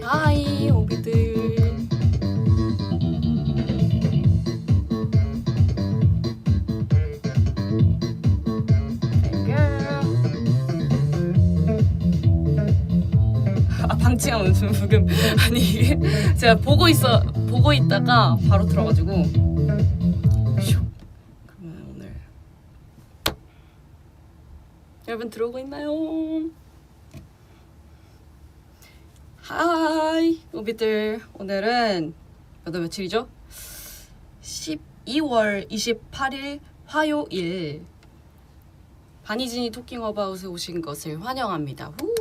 하이 오비들. 방치가 오늘 좀 부금. 아니 이게 제가 보고 있다가 바로 들어가지고. 그러면 오늘 여러분 들어오고 있나요? 하이 오비들. 오늘은 몇 월 며칠이죠? 12월 28일 화요일. 바니진이 토킹 어바웃에 오신 것을 환영합니다. 후.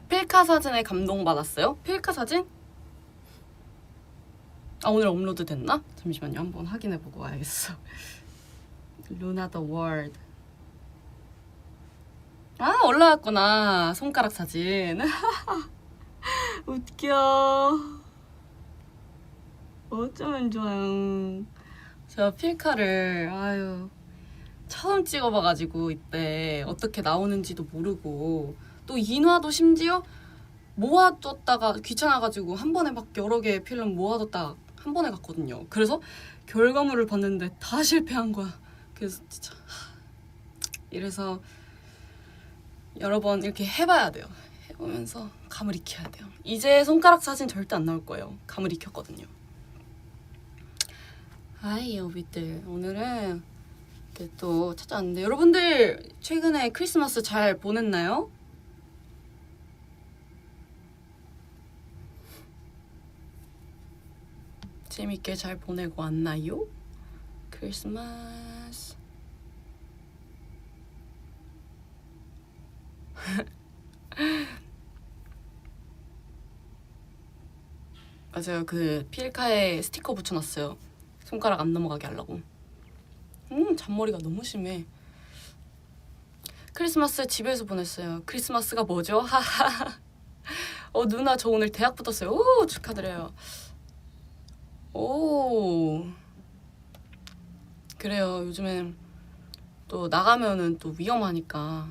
필카 사진에 감동받았어요? 필카 사진? 아 오늘 업로드 됐나? 잠시만요. 한번 확인해보고 와야겠어. 루나 더 월드. 아 올라왔구나. 손가락 사진. 웃겨. 어쩌면 좋아요. 제가 필카를 처음 찍어봐가지고 이때 어떻게 나오는지도 모르고 또 인화도 심지어 모아뒀다가 귀찮아가지고 한 번에 막 여러 개의 필름 모아뒀다가 한 번에 갔거든요. 그래서 결과물을 봤는데 다 실패한 거야. 그래서 진짜 이래서 여러 번 이렇게 해봐야 돼요. 해보면서 감을 익혀야 돼요. 이제 손가락 사진 절대 안 나올 거예요. 감을 익혔거든요. 하이 여러분들. 오늘은 이렇게 또 찾아왔는데 여러분들 최근에 크리스마스 잘 보냈나요? 재밌게 잘 보내고 왔나요? 크리스마스. 맞아요. 그 필카에 스티커 붙여놨어요. 손가락 안 넘어가게 하려고. 잔머리가 너무 심해. 크리스마스 집에서 보냈어요. 크리스마스가 뭐죠? 하하. 누나 저 오늘 대학 붙었어요. 오 축하드려요. 오 그래요. 요즘엔 또 나가면은 또 위험하니까.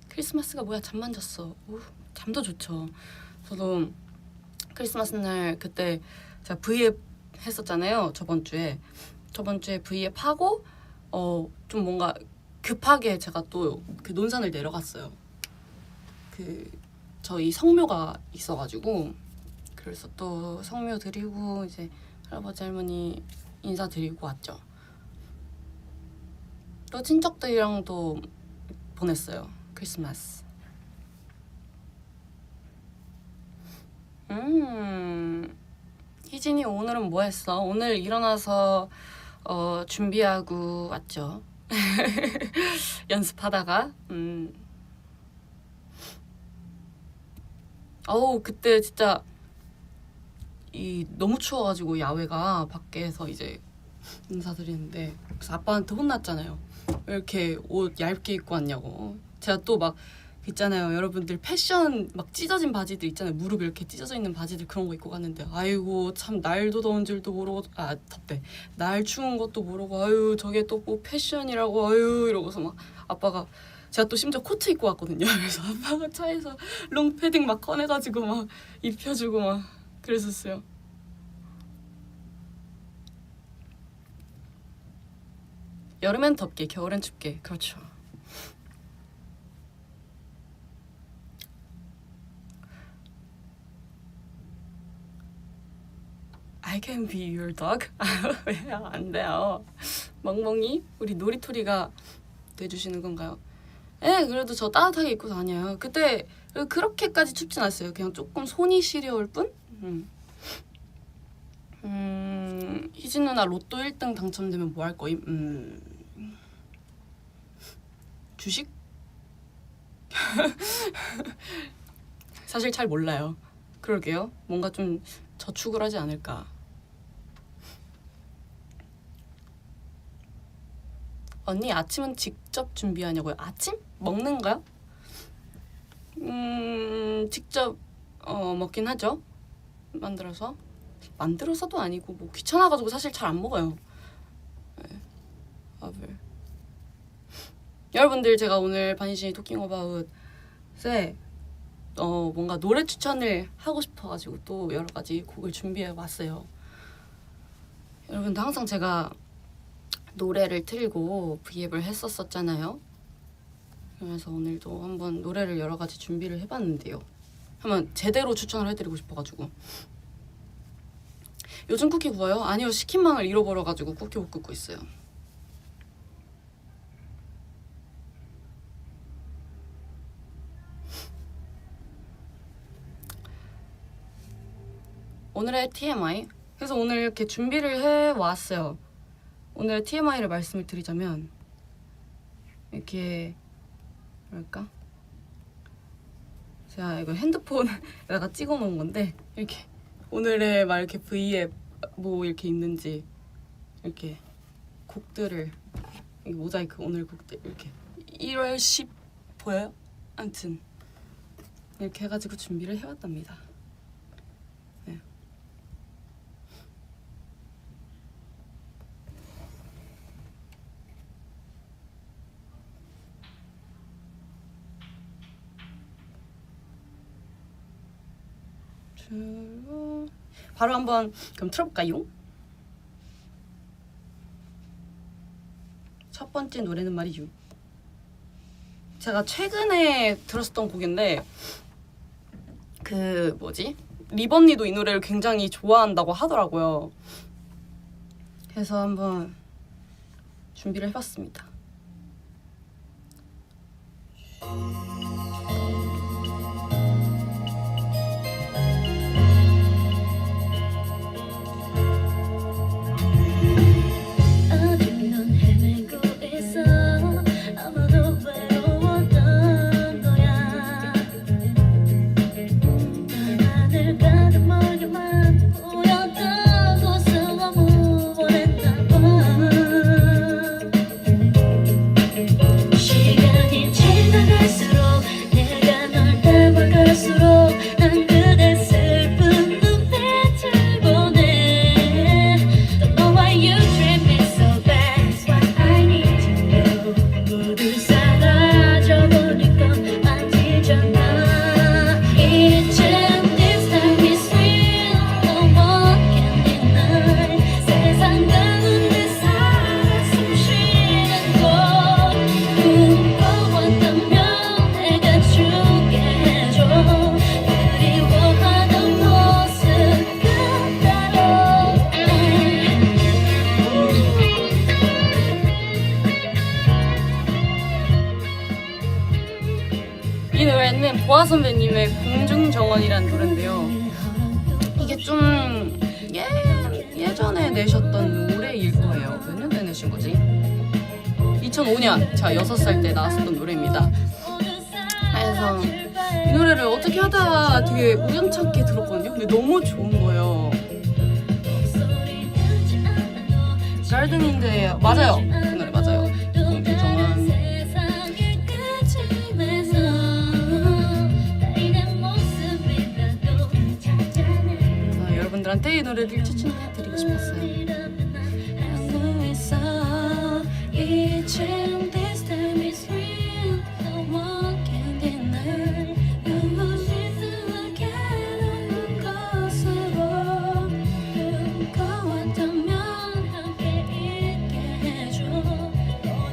크리스마스가 뭐야? 잠만 잤어. 오, 잠도 좋죠. 저도 크리스마스 날 그때 제가 V앱 했었잖아요. 저번 주에 V앱 하고 좀 뭔가 급하게 제가 또 그 논산을 내려갔어요. 그 저희 성묘가 있어가지고 그래서 또 성묘 드리고 이제 할아버지 할머니 인사드리고 왔죠. 또 친척들이랑도 보냈어요. 크리스마스. 희진이 오늘은 뭐 했어? 오늘 일어나서 준비하고 왔죠. 연습하다가 그때 진짜 너무 추워가지고 야외가 밖에서 이제 인사드리는데 그래서 아빠한테 혼났잖아요. 왜 이렇게 옷 얇게 입고 왔냐고. 제가 또 막 있잖아요. 여러분들 패션 막 찢어진 바지들 있잖아요. 무릎 이렇게 찢어져 있는 바지들 그런 거 입고 갔는데 아이고 참 날도 더운 줄도 모르고 덥대. 날 추운 것도 모르고 저게 또 뭐 패션이라고 이러고서 막 아빠가 제가 또 심지어 코트 입고 왔거든요. 그래서 아빠가 차에서 롱패딩 막 꺼내가지고 막 입혀주고 막 그랬었어요. 여름엔 덥게 겨울엔 춥게. 그렇죠. I can be your dog? 왜 안 돼요? 멍멍이? 우리 놀이토리가 돼주시는 건가요? 네, 그래도 저 따뜻하게 입고 다녀요. 그때 그렇게까지 춥진 않았어요. 그냥 조금 손이 시려울 뿐? 희진 누나 로또 1등 당첨되면 뭐 할 거임? 주식? 사실 잘 몰라요. 그러게요. 뭔가 좀 저축을 하지 않을까. 언니 아침은 직접 준비하냐고요? 아침? 먹는가요? 직접 먹긴 하죠. 만들어서. 만들어서도 아니고 뭐 귀찮아가지고 사실 잘 안 먹어요. 네. 밥을. 여러분들, 제가 오늘 바니쉬 토킹 어바웃에 뭔가 노래 추천을 하고 싶어가지고 또 여러 가지 곡을 준비해 왔어요. 여러분들, 항상 제가 노래를 틀고 브이앱을 했었잖아요. 그래서 오늘도 한번 노래를 여러 가지 준비를 해봤는데요. 한번 제대로 추천을 해드리고 싶어가지고. 요즘 쿠키 구워요? 아니요, 치킨망을 잃어버려가지고 쿠키 못 굽고 있어요. 오늘의 TMI. 그래서 오늘 이렇게 준비를 해왔어요. 오늘의 TMI를 말씀을 드리자면, 이렇게 뭐랄까, 제가 이거 핸드폰에다가 찍어놓은 건데, 이렇게 오늘의 막 이렇게 V앱 뭐 이렇게 있는지 이렇게 곡들을, 이게 모자이크 오늘 곡들 이렇게 1월 10 보여요? 아무튼 이렇게 해가지고 준비를 해왔답니다. 네. 바로 한번 그럼 틀어볼까요? 첫 번째 노래는 말이죠, 제가 최근에 들었었던 곡인데, 그 뭐지? 리번니도 이 노래를 굉장히 좋아한다고 하더라고요. 그래서 한번 준비를 해봤습니다. 이 노래는 보아 선배님의 공중정원이라는 노래인데요. 이게 좀 예전에 내셨던 노래일 거예요. 몇 년도에 내신 거지? 2005년, 제가 6살 때 나왔었던 노래입니다. 그래서 이 노래를 어떻게 하다가 되게 우연찮게 들었거든요. 근데 너무 좋은 거예요. 가든인데 맞아요. 그 노래 맞아요. 공중정원. 여러분들한테 이 노래를 추천해드리고 싶었어요.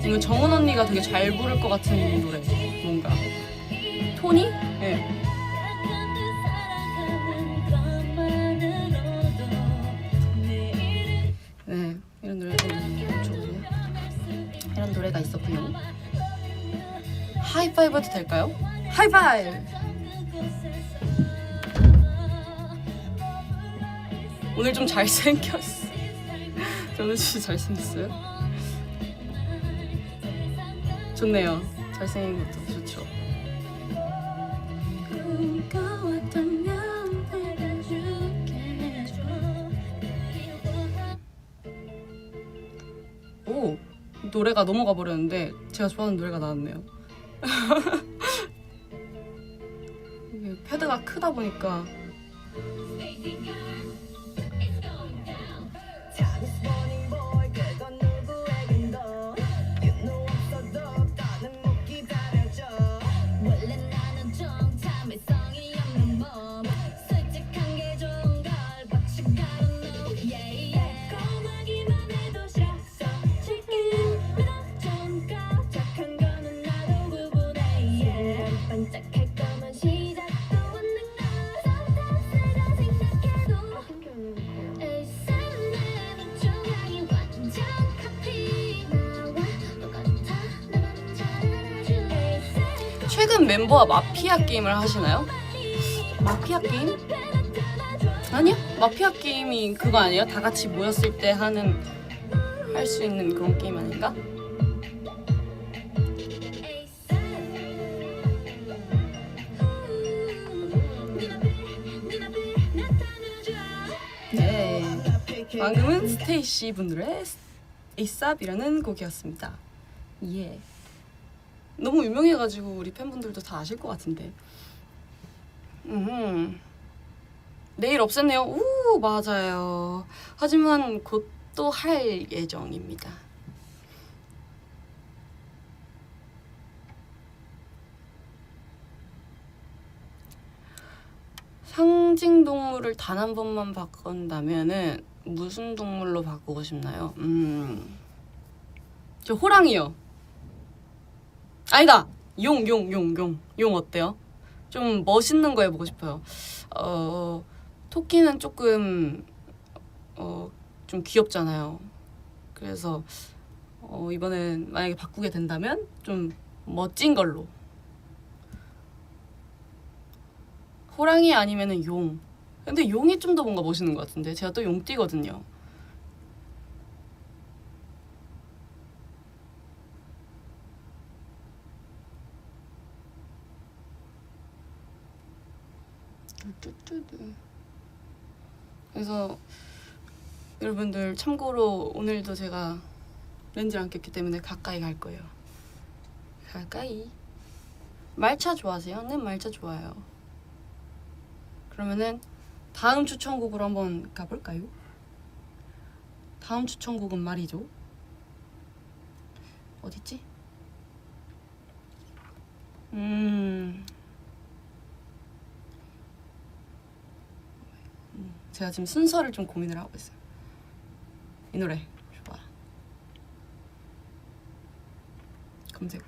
이거 정은 언니가 되게 잘 부를 것 같은 노래. 뭔가 톤이? 네. 네, 이런 노래도 좋고요. 이런 노래가 있었고요. 하이파이브 해도 될까요? 하이파이브! 오늘 좀 잘생겼어. 저는 진짜 잘생겼어요. 좋네요. 잘생긴 것도 좋죠. 오! 노래가 넘어가 버렸는데 제가 좋아하는 노래가 나왔네요. 이게 패드가 크다 보니까 다른 멤버와 마피아 게임을 하시나요? 마피아 게임? 아니요. 마피아 게임이 그거 아니에요? 다 같이 모였을 때 할 수 있는 그런 게임 아닌가? 네. 방금은 스테이시 분들의 ASAP이라는 곡이었습니다. 예. 너무 유명해가지고 우리 팬분들도 다 아실 것 같은데. 내일 없앴네요. 우, 맞아요. 하지만 곧 또 할 예정입니다. 상징 동물을 단 한 번만 바꾼다면은 무슨 동물로 바꾸고 싶나요? 저 호랑이요. 아니다. 용 어때요? 좀 멋있는 거 해보고 싶어요. 토끼는 조금 좀 귀엽잖아요. 그래서 이번엔 만약에 바꾸게 된다면 좀 멋진 걸로. 호랑이 아니면은 용. 근데 용이 좀 더 뭔가 멋있는 것 같은데 제가 또 용띠거든요. 그래서 여러분들 참고로 오늘도 제가 렌즈를 안 꼈기 때문에 가까이 갈 거예요. 가까이. 말차 좋아하세요? 네, 말차 좋아요. 그러면은 다음 추천곡으로 한번 가볼까요? 다음 추천곡은 말이죠. 어딨지? 제가 지금 순서를 좀 고민을 하고 있어요. 이 노래 좋아. 검색.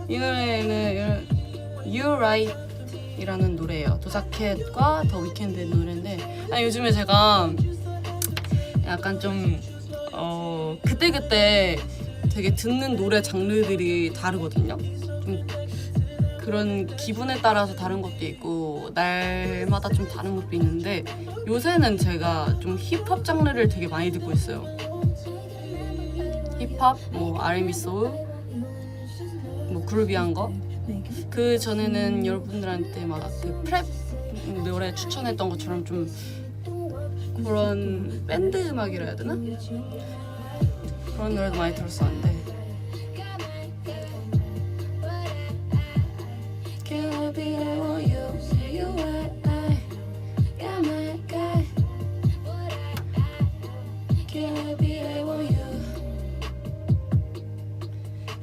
이 노래는 You Right 이라는 노래예요. 도자켓과 더 위켄드의 노래인데 요즘에 제가 약간 좀 그때그때 되게 듣는 노래 장르들이 다르거든요. 좀 그런 기분에 따라서 다른 것도 있고 날마다 좀 다른 것도 있는데 요새는 제가 좀 힙합 장르를 되게 많이 듣고 있어요. 힙합, 뭐 R&B 소울, 뭐 그루비한 거. 그 전에는 여러분들한테 막 그 프랩 노래 추천했던 것처럼 좀 그런 밴드 음악이라 해야 되나? 그런 노래도 많이 들었었는데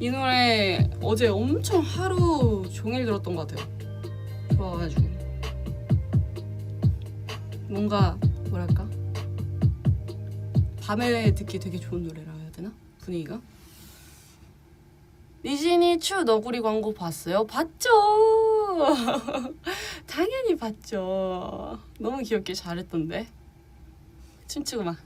이 노래 어제 엄청 하루 종일 들었던 것 같아요. 좋아가지고 뭔가 뭐랄까 밤에 듣기 되게 좋은 노래라 해야 되나? 분위기가. 니진이 추 너구리 광고 봤어요? 봤죠. 당연히 봤죠. 너무 귀엽게 잘했던데. 춤추고 막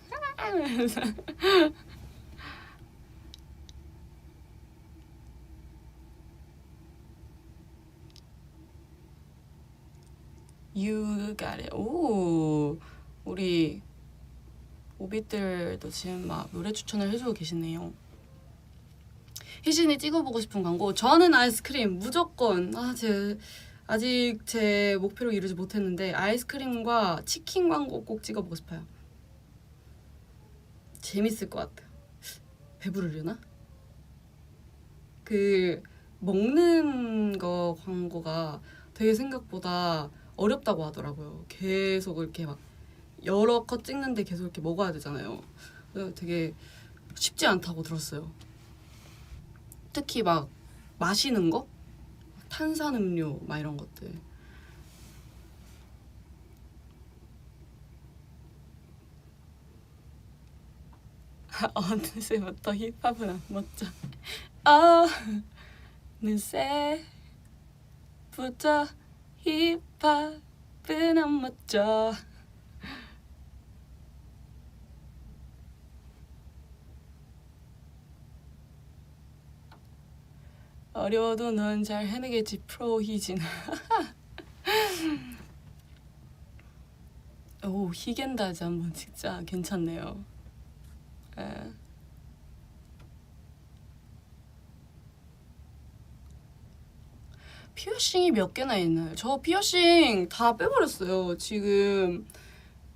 You got it. 오, 우리 오빛들도 지금 막 노래 추천을 해주고 계시네요. 희진이 찍어보고 싶은 광고. 저는 아이스크림 무조건. 아직 제 목표를 이루지 못했는데 아이스크림과 치킨 광고 꼭 찍어보고 싶어요. 재밌을 것 같아요. 배부르려나? 그 먹는 거 광고가 되게 생각보다 어렵다고 하더라고요. 계속 이렇게 막 여러 컷 찍는데 계속 이렇게 먹어야 되잖아요. 그래서 되게 쉽지 않다고 들었어요. 특히 막 마시는 거? 탄산음료 막 이런 것들. 어느새부터 힙합은 안 멋져. 어느새부터 힙합은 안 멋져. 어려워도 넌 잘 해내겠지 프로 희진. 오, 히겐다즈 한번 찍자. 괜찮네요. 에. 피어싱이 몇 개나 있나요? 저 피어싱 다 빼버렸어요. 지금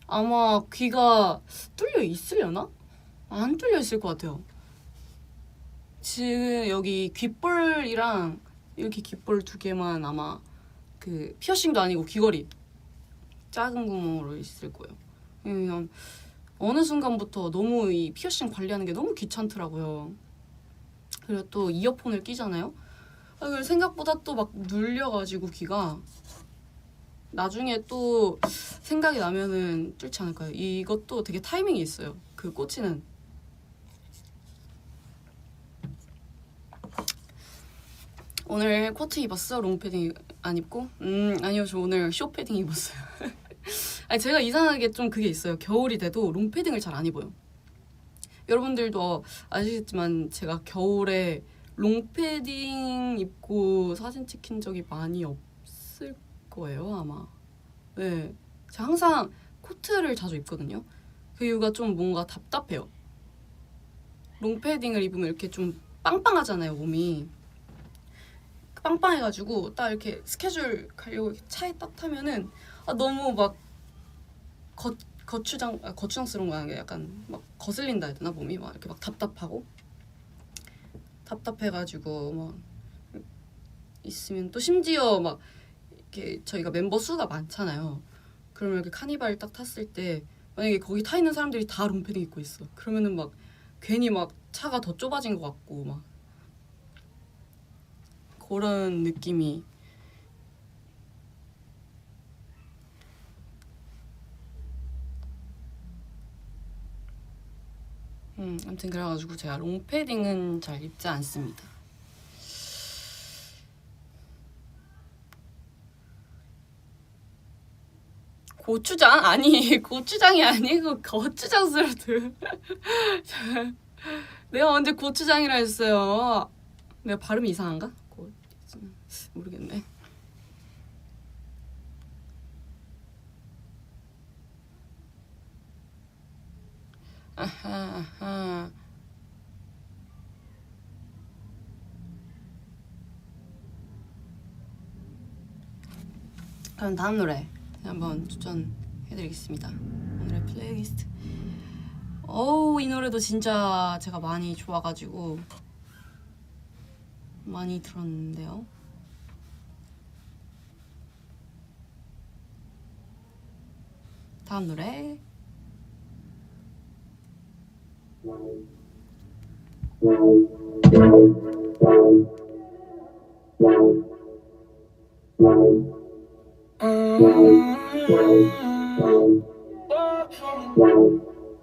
아마 귀가 뚫려 있으려나? 안 뚫려 있을 것 같아요. 지금 여기 귓볼이랑 이렇게 귓볼 2개만 아마 그 피어싱도 아니고 귀걸이 작은 구멍으로 있을 거예요. 그냥 어느 순간부터 너무 이 피어싱 관리하는 게 너무 귀찮더라고요. 그리고 또 이어폰을 끼잖아요. 그걸 생각보다 또 막 눌려가지고 귀가 나중에 또 생각이 나면은 뚫지 않을까요? 이것도 되게 타이밍이 있어요. 그 꽂히는. 오늘 코트 입었어? 롱패딩 안 입고? 아니요, 저 오늘 쇼패딩 입었어요. 아니, 제가 이상하게 좀 그게 있어요. 겨울이 돼도 롱패딩을 잘 안 입어요. 여러분들도 아시겠지만 제가 겨울에 롱패딩 입고 사진 찍힌 적이 많이 없을 거예요, 아마. 네, 제가 항상 코트를 자주 입거든요. 그 이유가 좀 뭔가 답답해요. 롱패딩을 입으면 이렇게 좀 빵빵하잖아요, 몸이. 빵빵해가지고 딱 이렇게 스케줄 가려고 이렇게 차에 딱 타면은 너무 막 거추장스러운 거 아니라 약간 막 거슬린다 해야 되나, 몸이 막 이렇게 막 답답해가지고 막 있으면 또 심지어 막 이렇게 저희가 멤버 수가 많잖아요. 그러면 이렇게 카니발 딱 탔을 때 만약에 거기 타 있는 사람들이 다 롱패딩 입고 있어. 그러면은 막 괜히 막 차가 더 좁아진 것 같고 막 그런 느낌이. 아무튼 그래가지고 제가 롱패딩은 잘 입지 않습니다. 고추장? 아니, 고추장이 아니고 거추장스러워. 내가 언제 고추장이라 했어요? 내가 발음이 이상한가? 모르겠네. 아하. 그럼 다음 노래 한번 추천해드리겠습니다. 오늘의 플레이리스트. 이 노래도 진짜 제가 많이 좋아가지고 많이 들었는데요. 다음 노래.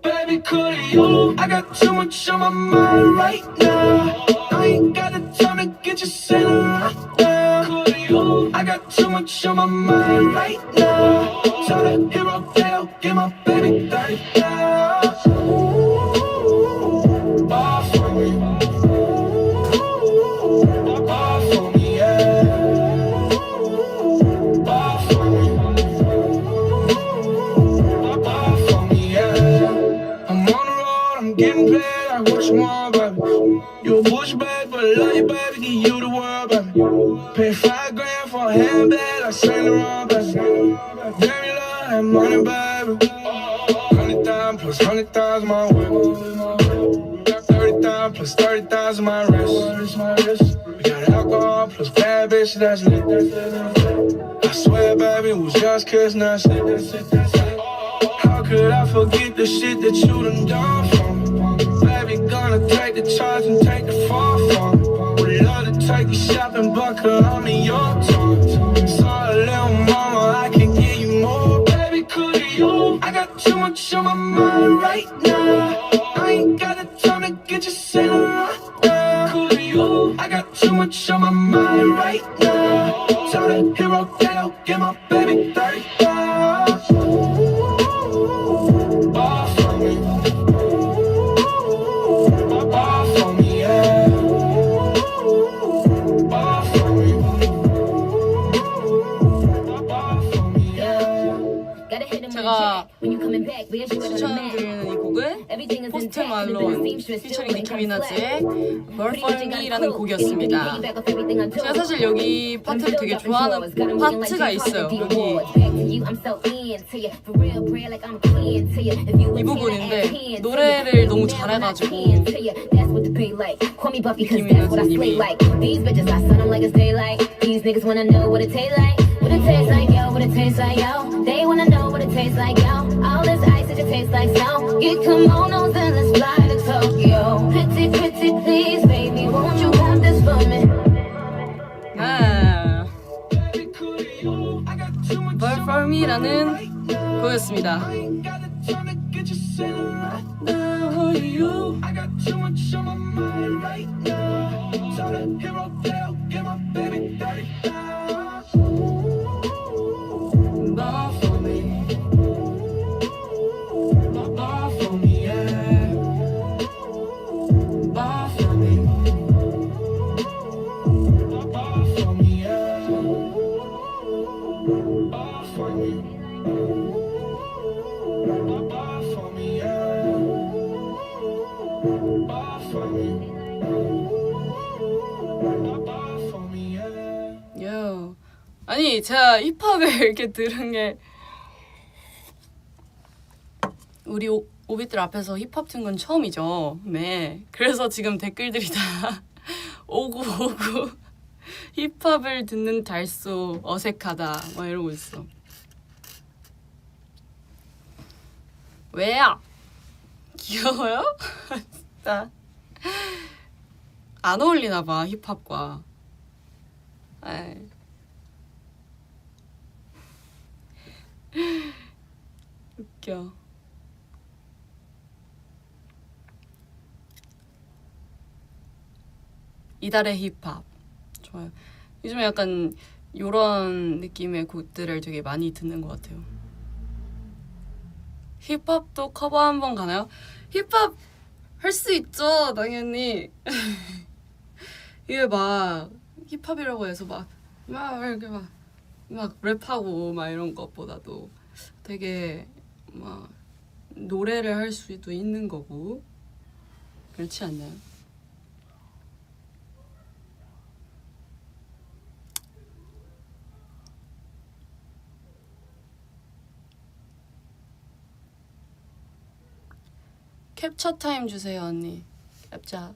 Baby, could you? I got too much on my mind right now. I ain't got the time to get you sitting right now. Could you? I got too much on my mind right now. Tell the hero tale, get my baby 30 now. All for me. All for me, yeah. All for me. All for me, yeah. I'm on the road, I'm getting paid. I what you want, baby. You a bush, babe, but I love you, baby. Give you the world, baby. Pay $5 for a handbag, I sang the wrong, baby. Damn, you love that money, baby. 100,000 plus 100,000 my way. Got 30,000 plus 30,000 my wrist. We got alcohol plus bad bitch, that's lit. I swear, baby, it was just kiss, not shit. How could I forget the shit that you done for me? Baby, gonna take the charge and take the fall for me. Would love to take you shopping, but I'm in your tongue. Sorry, little mama, I can give you more. Baby, could you? I got too much on my mind right now. I ain't got the time to get you sitting right now. Could you? I got too much on my mind right now. Tell the hero tale, get my baby 30 pounds. All for me. All for me, yeah. All for me. All for me, yeah. 제가 추천드리는 이 곡은 포스트 말론 피처링 니키 미나즈의 More For Me라는 곡이었습니다. 제가 사실 여기 파트를 되게 좋아하는 파트가 있어요. 여기 이 부분인데 노래를 너무 잘해가지고 니키 미나즈님이 What it tastes like, yo, what it tastes like, yo. They wanna know what it tastes like, yo. All this ice, it just tastes like snow. Get kimonos and let's fly to Tokyo. Pretty, pretty, please, baby, won't you have this for me? 네, More For Me라는 곡이었습니다. I got too much on my mind right now. Tell the hero tale, get my baby 30 pounds. Ball for me. Ball for me, yeah. Ball for me. Ball for me, yeah. Ball for me. Ball for me, yeah. Ball for me. Ball for me, yeah. 요. 아니 제가 힙합을 이렇게 들은 게 우리 오빛들 앞에서 힙합 튼 건 처음이죠. 네. 그래서 지금 댓글들이 다 오고 힙합을 듣는 달소 어색하다 막 이러고 있어. 왜요? 귀여워요? 진짜 안 어울리나 봐 힙합과. 에이. 웃겨. 이달의 힙합 좋아요. 요즘에 약간 요런 느낌의 곡들을 되게 많이 듣는 것 같아요. 힙합도 커버 한번 가나요? 힙합 할 수 있죠, 당연히. 이게 막 힙합이라고 해서 막 이렇게 막 랩하고 막 이런 것보다도 되게 막 노래를 할 수도 있는 거고 그렇지 않나요? 캡처 타임 주세요, 언니. 캡처.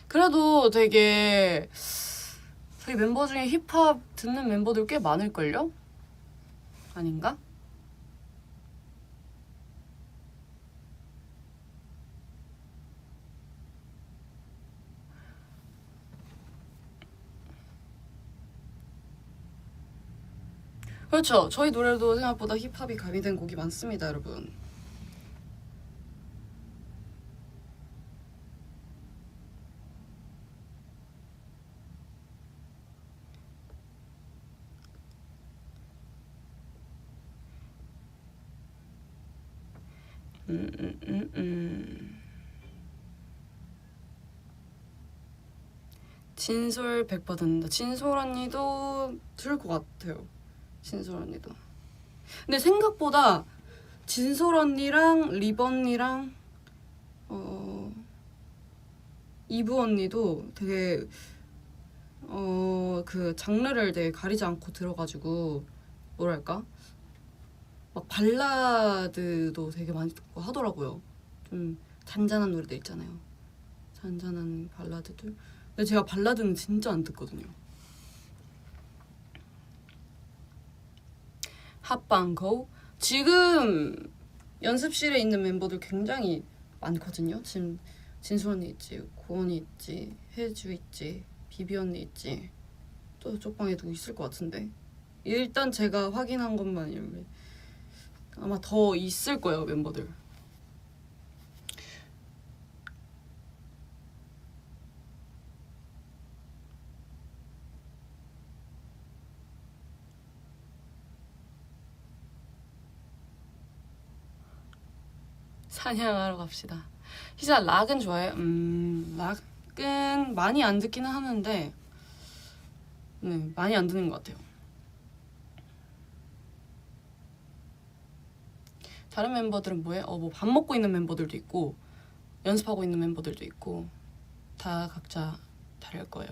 그래도 되게 저희 멤버 중에 힙합 듣는 멤버들 꽤 많을걸요? 아닌가? 그렇죠. 저희 노래도 생각보다 힙합이 가미된 곡이 많습니다, 여러분. 진솔 100% 듣는다. 진솔 언니도 들을 것 같아요. 진솔 언니도. 근데 생각보다 진솔 언니랑 리버 언니랑 이브 언니도 되게 그 장르를 되게 가리지 않고 들어가지고 뭐랄까 막 발라드도 되게 많이 듣고 하더라고요. 좀 잔잔한 노래들 있잖아요. 잔잔한 발라드들. 근데 제가 발라드는 진짜 안 듣거든요. 핫방고 지금 연습실에 있는 멤버들 굉장히 많거든요. 지금 진수 언니 있지, 고은이 있지, 혜주 있지, 비비 언니 있지. 또 저쪽 방에 누구 있을 것 같은데. 일단 제가 확인한 것만이면 아마 더 있을 거예요, 멤버들. 사냥하러 갑시다. 희자 락은 좋아해요? 락은 많이 안 듣기는 하는데 네, 많이 안 듣는 것 같아요. 다른 멤버들은 뭐해? 뭐 밥 먹고 있는 멤버들도 있고 연습하고 있는 멤버들도 있고 다 각자 다를 거예요.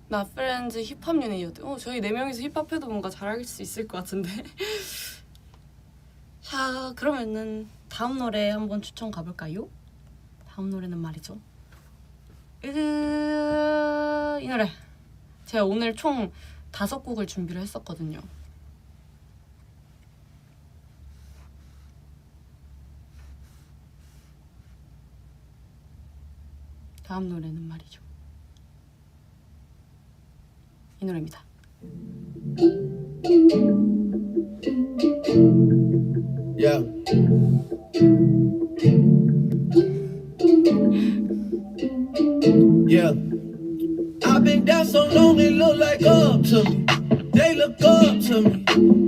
나 프렌즈 힙합 유닛. 저희 4명이서 힙합해도 뭔가 잘할 수 있을 것 같은데. 자, 그러면은 다음 노래 한번 추천 가볼까요? 다음 노래는 말이죠. 이 노래. 제가 오늘 총 5곡을 준비를 했었거든요. 다음 노래는 말이죠. 이 노래입니다. Yeah. Yeah. I've been down so long it look like up to me. They look up to me.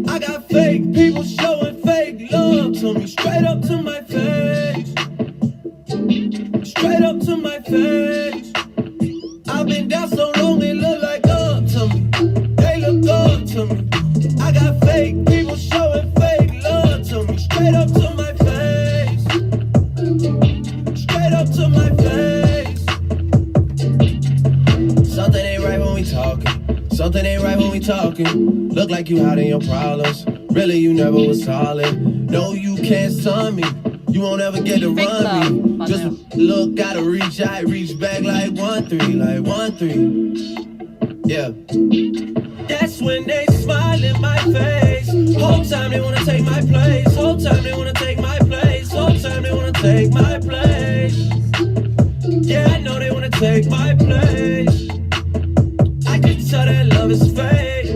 I got fake people showing fake love to me. Straight up to my face. Straight up to my face. I've been down so long it look like up to me. They look up to me. I got fake people showing fake love to me. Straight up to my face. Straight up to my face. Something ain't right when we talking. Something ain't right when we talking. Look like you hiding your problems. Really you never was solid. No, you can't stun me. You won't ever get to run me. Just look, gotta reach out, reach back like 1-3, like 1-3. Yeah. That's when they smile in my face. Whole time they wanna take my place. Whole time they wanna take my place. Whole time they wanna take my place. Yeah, I know they wanna take my place. I can tell that love is fake.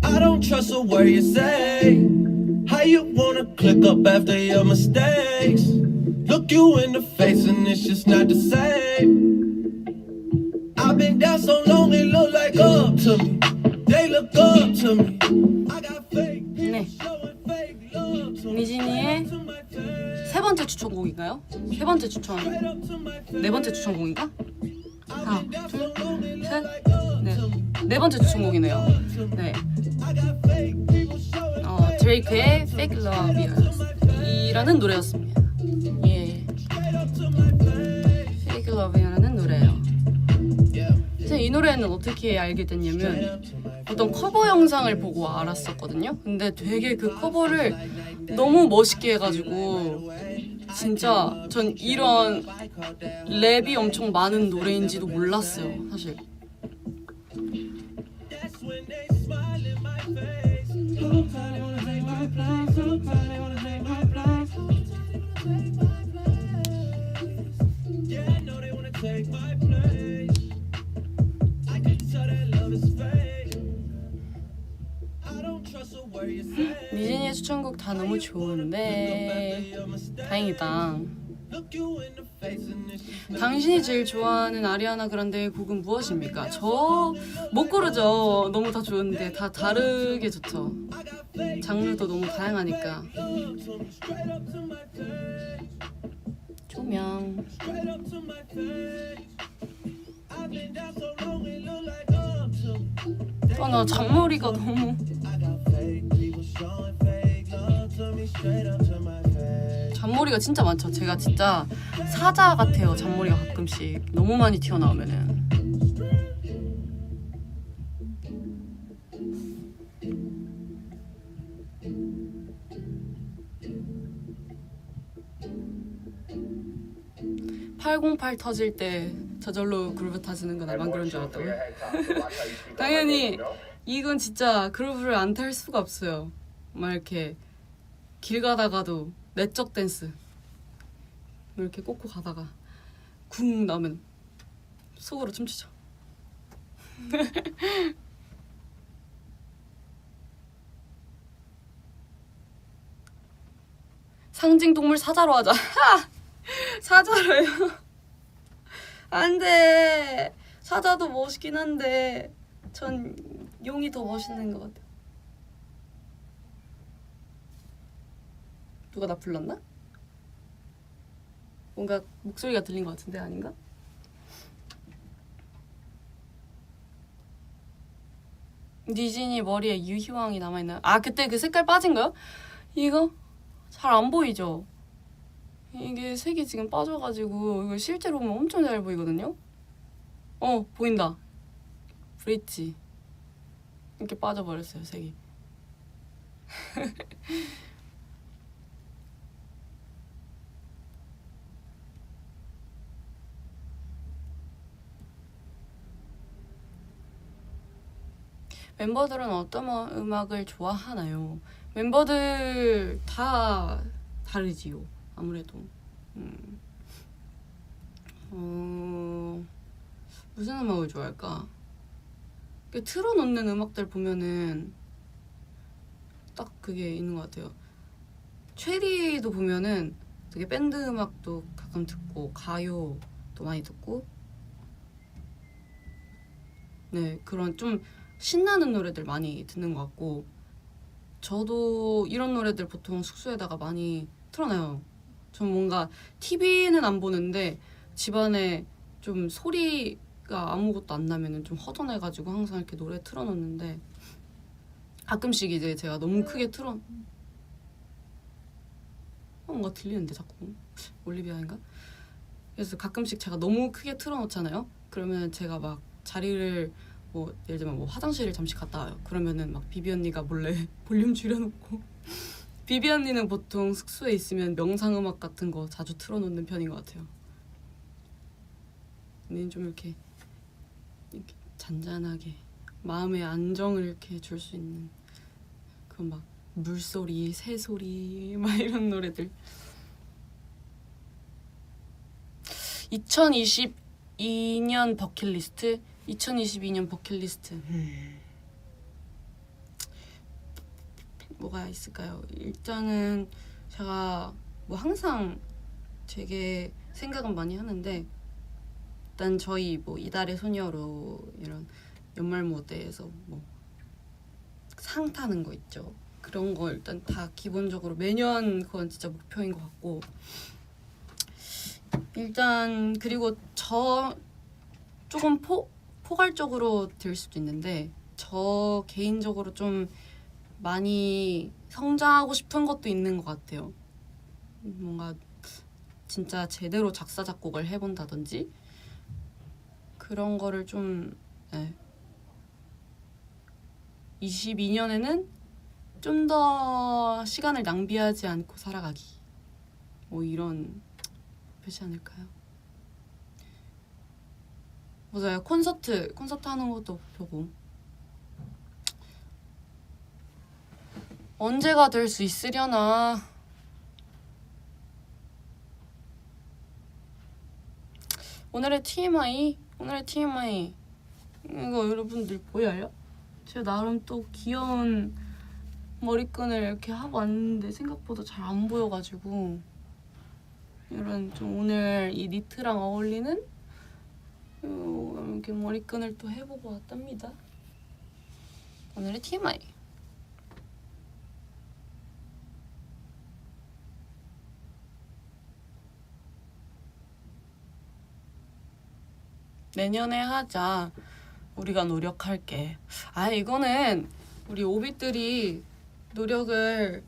I don't trust a word you say. How you wanna click up after your mistakes? Look you in the face and it's just not the same. I've been down so long it look like up to me. They look up to me. I got fake people showing fake love to me. 니진이의 세 번째 추천곡인가요? 세 번째 추천, 네 번째 추천곡인가? 하나, 둘, 셋, 넷. 네 번째 추천곡이네요. 네. 드레이크의 Fake Love이라는 노래였습니다. 예. Fake Love이라는 노래예요. 제가 이 노래는 어떻게 알게 됐냐면 어떤 커버 영상을 보고 알았었거든요. 근데 되게 그 커버를 너무 멋있게 해가지고 진짜 전 이런 랩이 엄청 많은 노래인지도 몰랐어요, 사실. place. Somebody wanna take my place. Yeah, I know they wanna take my place. I can tell that love is fake. I don't trust a word you say. 니진이의 추천곡 다 너무 좋은데 다행이다. Look you in the face and it's just 당신이 제일 좋아하는 아리아나 그란데의 곡은 무엇입니까? 저 못 고르죠. 너무 다 좋은데 다 다르게 좋죠. 장르도 너무 다양하니까. straight up to my face. 조명. Straight up to my face. I've been down so long it look like up to. 나 잔머리가 너무. I got fake people showing fake love to me straight up to my face. 잔머리가 진짜 많죠. 제가 진짜 사자 같아요. 잔머리가 가끔씩 너무 많이 튀어나오면은. (808) 터질 때 저절로 그루브 타지는 건 나만 그런 줄 알았다고요? 당연히 이건 진짜 그루브를 안 탈 수가 없어요. 막 이렇게 길 가다가도 내적 댄스 이렇게 꽂고 가다가 쿵 나오면 속으로 춤추죠. 상징동물 사자로 하자. 사자로요? 안돼. 사자도 멋있긴 한데 전 용이 더 멋있는 것 같아요. 누가 나 불렀나? 뭔가 목소리가 들린 것 같은데 아닌가? 니진이 머리에 유희왕이 남아있나요? 아 그때 그 색깔 빠진 거요? 이거? 잘 안 보이죠? 이게 색이 지금 빠져가지고 이거 실제로 보면 엄청 잘 보이거든요? 보인다. 브릿지 이렇게 빠져버렸어요 색이. 멤버들은 어떤 음악을 좋아하나요? 멤버들 다 다르지요. 아무래도 무슨 음악을 좋아할까? 틀어놓는 음악들 보면은 딱 그게 있는 것 같아요. 체리도 보면은 되게 밴드 음악도 가끔 듣고 가요도 많이 듣고 네 그런 좀 신나는 노래들 많이 듣는 것 같고 저도 이런 노래들 보통 숙소에다가 많이 틀어놔요. 전 뭔가 TV는 안 보는데 집안에 좀 소리가 아무것도 안 나면은 좀 허전해가지고 항상 이렇게 노래 틀어놓는데 가끔씩 이제 제가 너무 크게 뭔가 들리는데 자꾸 올리비아인가? 그래서 가끔씩 제가 너무 크게 틀어놓잖아요. 그러면 제가 막 자리를 뭐 예를 들면 뭐 화장실을 잠시 갔다 와요. 그러면은 막 비비 언니가 몰래 볼륨 줄여놓고 비비 언니는 보통 숙소에 있으면 명상음악 같은 거 자주 틀어놓는 편인 것 같아요. 언니는 좀 이렇게 잔잔하게 마음의 안정을 이렇게 줄 수 있는 그런 막 물소리, 새소리 막 이런 노래들. 2022년 버킷리스트? 2022년 버킷리스트 뭐가 있을까요? 일단은 제가 뭐 항상 되게 생각은 많이 하는데 일단 저희 뭐 이달의 소녀로 이런 연말 무대에서 뭐 상 타는 거 있죠. 그런 거 일단 다 기본적으로 매년 그건 진짜 목표인 것 같고 일단 그리고 저 조금 포괄적으로 들 수도 있는데 저 개인적으로 좀 많이 성장하고 싶은 것도 있는 것 같아요. 뭔가 진짜 제대로 작사 작곡을 해본다든지 그런 거를 좀 22년에는 좀 더 시간을 낭비하지 않고 살아가기 뭐 이런 표시 아닐까요? 맞아요. 콘서트 하는 것도 보고 언제가 될 수 있으려나. 오늘의 TMI 이거 여러분들 보여요? 제가 나름 또 귀여운 머리끈을 이렇게 하고 왔는데 생각보다 잘 안 보여가지고 이런 좀 오늘 이 니트랑 어울리는 이렇게 머리끈을 또 해보고 왔답니다. 오늘의 TMI. 내년에 하자. 우리가 노력할게. 아, 이거는 우리 오빛들이 노력을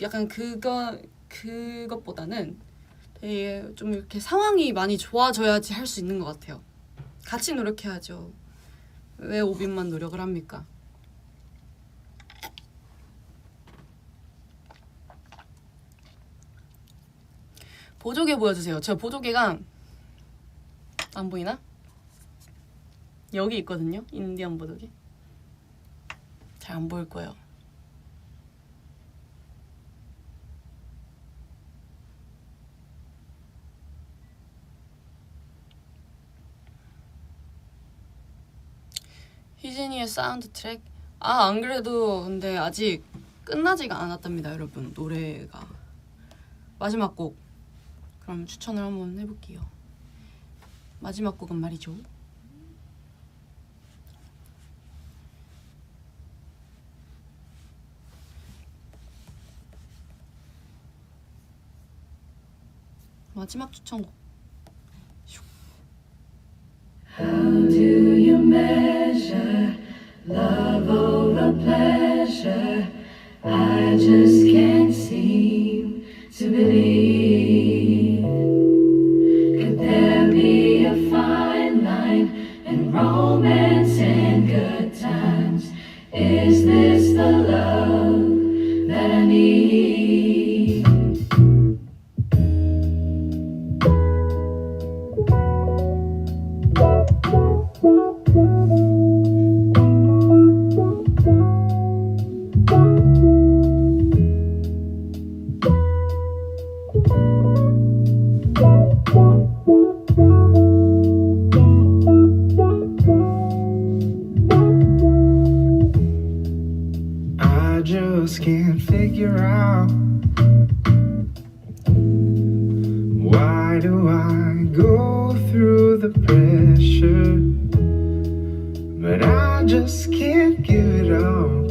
약간 그것보다는 되게 좀 이렇게 상황이 많이 좋아져야지 할 수 있는 것 같아요. 같이 노력해야죠. 왜 오빛만 노력을 합니까? 보조개 보여주세요. 저 보조개가 안 보이나? 여기 있거든요. 인디언 보조개. 잘 안 보일 거예요. 희진이의 사운드 트랙? 아, 안 그래도 근데 아직 끝나지가 않았답니다, 여러분. 노래가. 마지막 곡. 그럼 추천을 한번 해볼게요. 마지막 곡은 말이죠. 마지막 추천곡. How do you measure love over pleasure? I just can't seem to believe. Could there be a fine line in romance and good times? Is this the love that I need? I just can't figure out why do I go through the pressure, but I just can't give it up.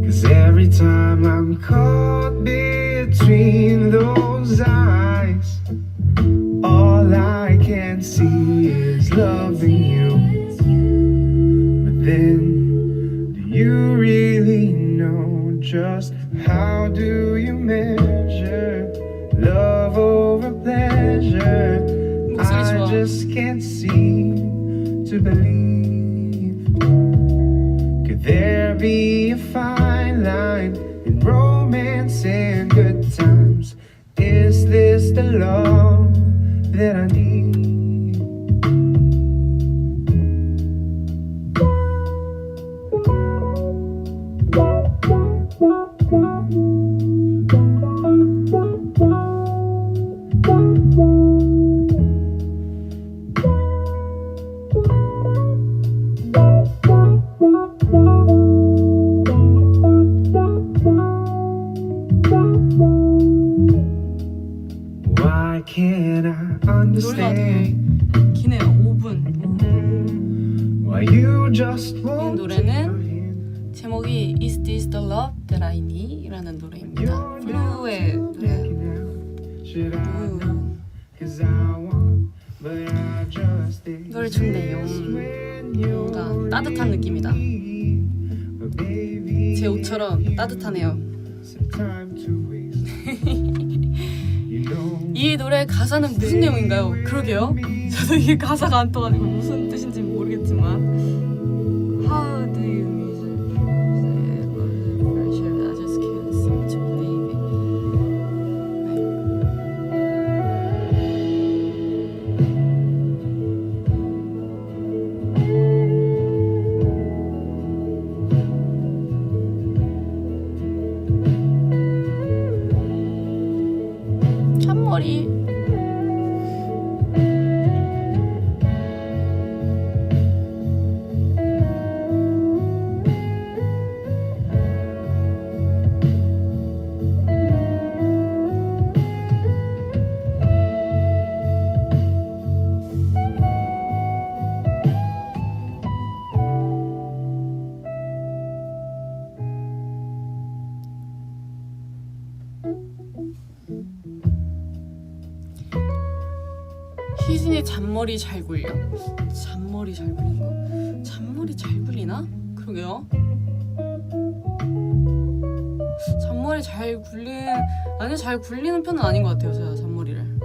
'Cause every time I'm caught between those eyes, all I can see is loving you. But then, do you really know just how do you measure love over pleasure? 목소리 I 좋아. just can't seem to believe. Could there be a fine line in romance and good times? Is this the love that I need? Why can't I 노래가 되게 understand 기네요. 5분. why you just 이 won't 노래는 take my hand? 제목이 Is This The Love That I Need? 이라는 노래입니다. 블루의 노래. Should I know? 'Cause I want, but I just 노래 좋네요. 뭔가 따뜻한 느낌이다. But baby, 제 옷처럼 따뜻하네요. some time to waste. You know 이 노래 가사는 무슨 내용인가요? 그러게요. 저도 이게 가사가 안 떠가지고 무슨 뜻인지 모르겠지만 How do you measure pressure? I just can't seem to believe it. 희진이 잔머리 잘 굴려? 잔머리 잘 굴리는 거? 잔머리 잘 굴리나? 그러게요. 잔머리 잘 굴린 아니 잘 굴리는 편은 아닌 것 같아요. 제가 잔머리를.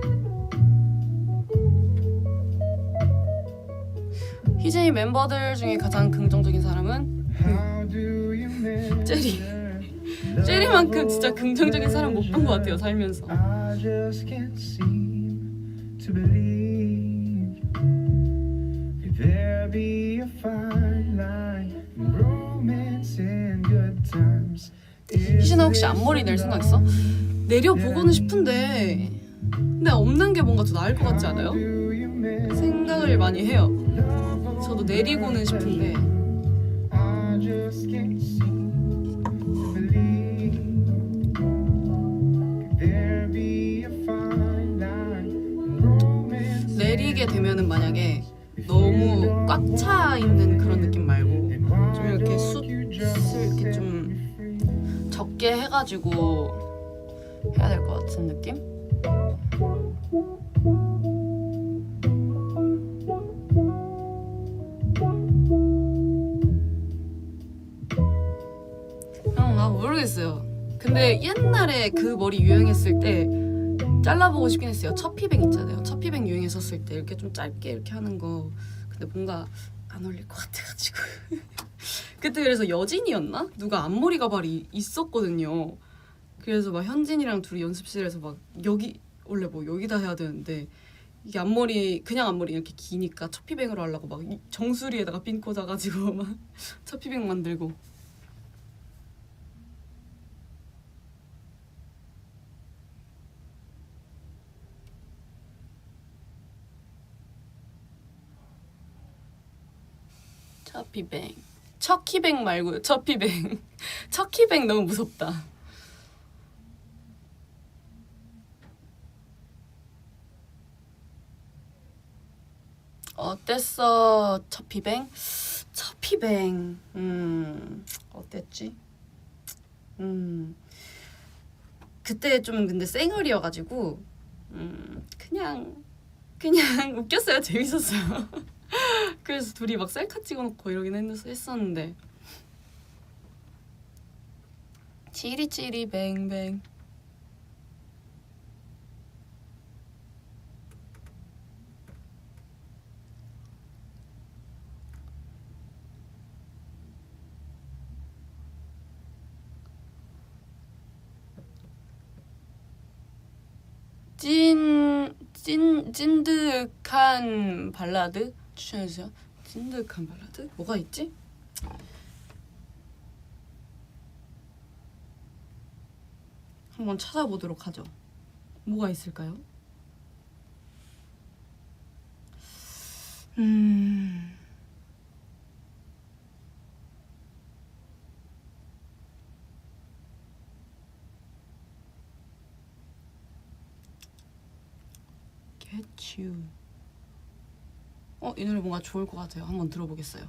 희진이 멤버들 중에 가장 긍정적인 사람은 제리. 제리만큼 진짜 긍정적인 사람 못 본 것 같아요. 살면서. I just can't seem to believe could there be a fine line in romance and good times. 희진아 혹시 앞머리 낼 생각 있어? 내려보고는 싶은데 근데 없는 게 뭔가 더 나을 것 같지 않아요? 생각을 많이 해요. 저도 내리고는 싶은데 I just can't seem to believe could there be a fine line in romance. 내리게 되면은 만약에 너무 꽉 차 있는 그런 느낌 말고 좀 이렇게 숱을 이렇게 좀 적게 해가지고 해야 될 것 같은 느낌? 모르겠어요. 근데 옛날에 그 머리 유행했을 때 잘라보고 싶긴 했어요. 첫피뱅 있잖아요. 첫피뱅 유행했었을 때 이렇게 좀 짧게 이렇게 하는 거. 근데 뭔가 안 어울릴 것 같아가지고 그때 그래서 여진이었나? 누가 앞머리 가발이 있었거든요. 그래서 막 현진이랑 둘이 연습실에서 막 여기 원래 뭐 여기다 해야 되는데 이게 앞머리 그냥 앞머리 이렇게 기니까 첫피뱅으로 하려고 막 정수리에다가 핀 꽂아가지고 막 첫피뱅 만들고. 첫피뱅. 척키뱅 말고요. 첫피뱅. 척키뱅 너무 무섭다. 어땠어? 첫피뱅? 첫피뱅. 어땠지? 그때 좀 근데 쌩얼이어가지고 그냥 웃겼어요. 재밌었어요. 그래서 둘이 막 셀카 찍어놓고 이러긴 했었는데 치리치리 뱅뱅. 찐득한 발라드 추천해주세요. 찐득한 발라드? 뭐가 있지? 한번 찾아보도록 하죠. 뭐가 있을까요? Get You. 이 노래 뭔가 좋을 것 같아요. 한번 들어보겠어요.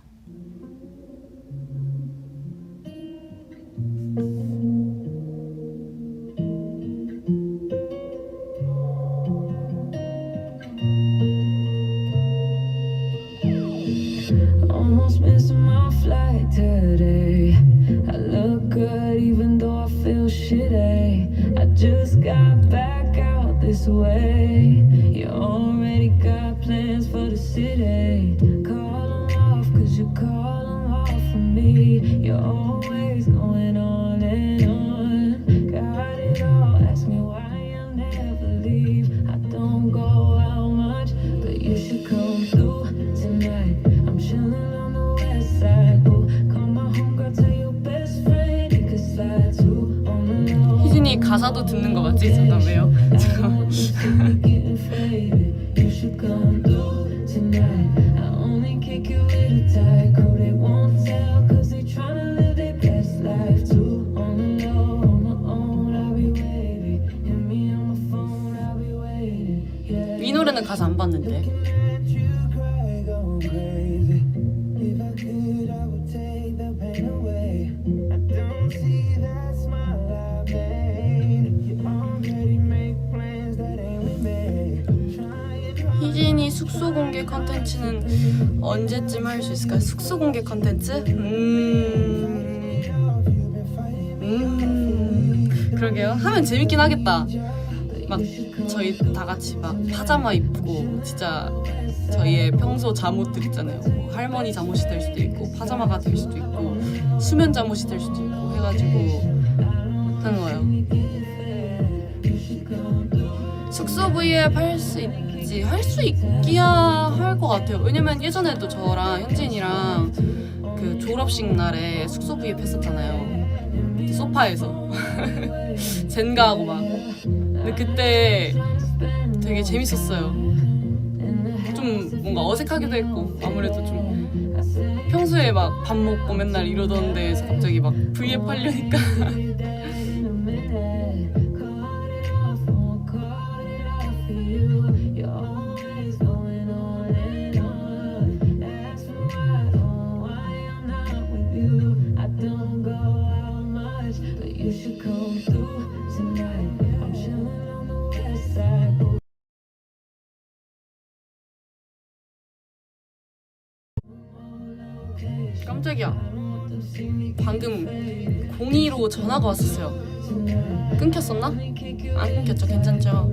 Almost missing my flight today. I look good even though I feel shitty. I just got back out this way. You already got plans for the city. Call them off cause you call them off for me. You're always going on and on. Got it all, ask me why I never leave. I don't go out much, but you should come through tonight. I'm chilling on the west side. Ooh, call my homegirl, tell your best friend he could slide too on the low. 희진이 가사도 듣는 거 맞지? 잠깐 왜요? 잠깐. Getting faded. You should come through tonight. I only kick you with a tight crew. They won't tell cause they tryna live their best life too. On the low, on my own, I'll be waiting. Hit me on my phone, I'll be waiting. Yeah. 이 노래는 가사 안 봤는데. Let you cry, go crazy. If I could, I would take the pain away. I don't see that smile I made. You already make plans that ain't with me. Trying hard. 희진이 컨텐츠는 언제쯤 할 수 있을까요? 숙소 공개 컨텐츠? 그러게요. 하면 재밌긴 하겠다. 막 저희 다 같이 막 파자마 입고 진짜 저희의 평소 잠옷들 있잖아요. 뭐 할머니 잠옷이 될 수도 있고 파자마가 될 수도 있고 수면 잠옷이 될 수도 있고 해가지고 하는 거예요. 숙소 V앱 할 수 있지. 할 수 있기야 할 것 같아요. 왜냐면 예전에도 저랑 현진이랑 그 졸업식 날에 숙소 V앱 했었잖아요. 소파에서 젠가하고 막. 근데 그때 되게 재밌었어요. 좀 뭔가 어색하기도 했고 아무래도 좀 평소에 막 밥 먹고 맨날 이러던 데에서 갑자기 막 V앱 하려니까 깜짝이야. 방금 02로 전화가 왔었어요. 끊겼었나? 안 끊겼죠? 괜찮죠?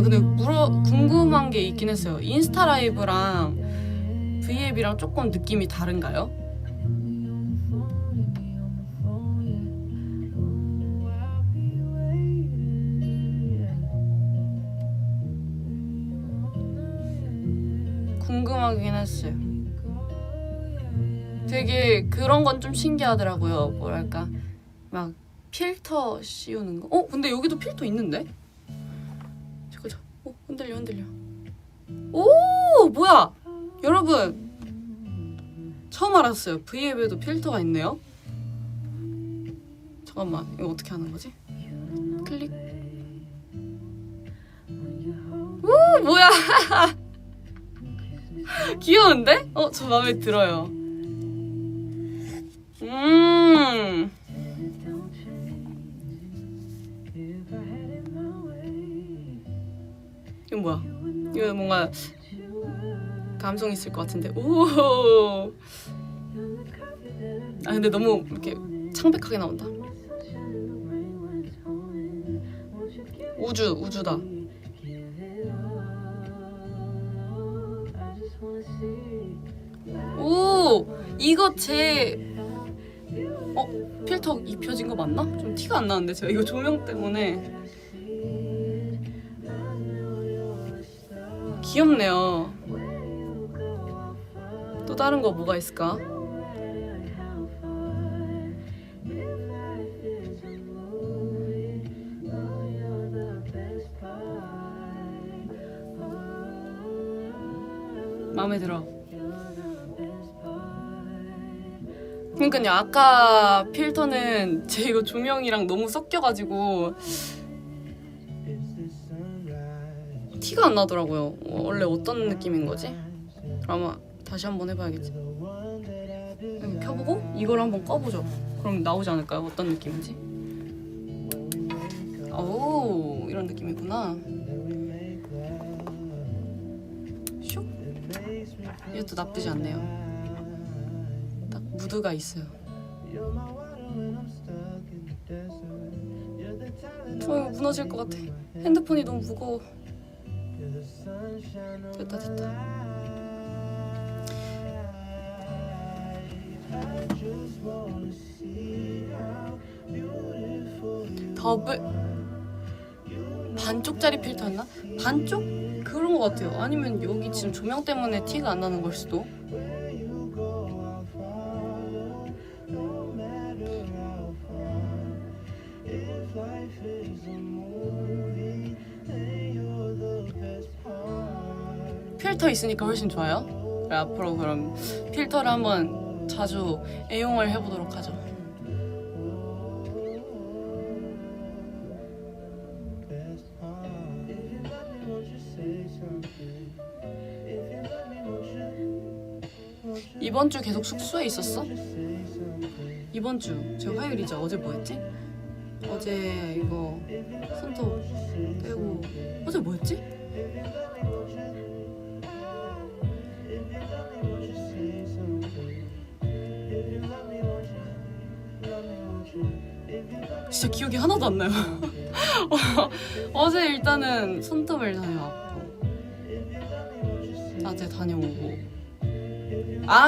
근데 궁금한 게 있긴 했어요. 인스타 라이브랑 V앱이랑 조금 느낌이 다른가요? 궁금하긴 했어요. 되게 그런 건 좀 신기하더라고요. 뭐랄까 막 필터 씌우는 거. 근데 여기도 필터 있는데? 잠깐. 흔들려. 오, 뭐야? 여러분 처음 알았어요. V앱에도 필터가 있네요. 잠깐만, 이거 어떻게 하는 거지? 클릭. 오, 뭐야? 귀여운데? 저 마음에 들어요. 이건 뭐야? 이거 뭔가 감성 있을 것 같은데. 오. 근데 너무 이렇게 창백하게 나온다. 우주다. 오, 이거 필터 입혀진 거 맞나? 좀 티가 안 나는데 제가 이거 조명 때문에. 귀엽네요. 또 다른 거 뭐가 있을까? 마음에 들어. 그러니까요, 아까 필터는 제 이거 조명이랑 너무 섞여가지고 티가 안 나더라고요. 원래 어떤 느낌인 거지? 아마 다시 한번 해봐야겠지. 이거 켜보고 이걸 한번 꺼보죠. 그럼 나오지 않을까요? 어떤 느낌인지. 오, 이런 느낌이구나. 슉. 이것도 나쁘지 않네요. 딱 무드가 있어요. 이거 무너질 것 같아. 핸드폰이 너무 무거워. 됐다. 더블 반쪽짜리 필터였나? 반쪽? 그런 것 같아요. 아니면 여기 지금 조명 때문에 티가 안 나는 걸 수도. 필터 있으니까 훨씬 좋아요. 앞으로 그럼 필터를 한번 자주 애용을 해보도록 하죠. 이번 주 계속 숙소에 있었어? 이번 주 제가 화요일이죠. 어제 뭐였지? 어제 이거 손톱 떼고 어제 뭐였지? 진짜 기억이 하나도 안 나요. 어제 일단은 손톱을 다녀왔고 낮에 다녀오고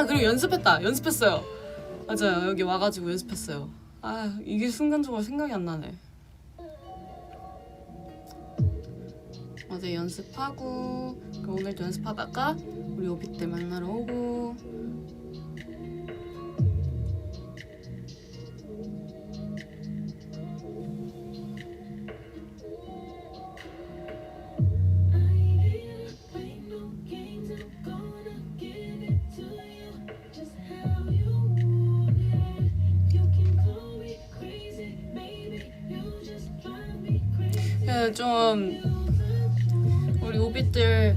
그리고 연습했어요. 맞아요. 여기 와가지고 연습했어요. 이게 순간적으로 생각이 안 나네. 어제 연습하고 그리고 오늘도 연습하다가 우리 오빛들 만나러 오고 좀 우리 오빛들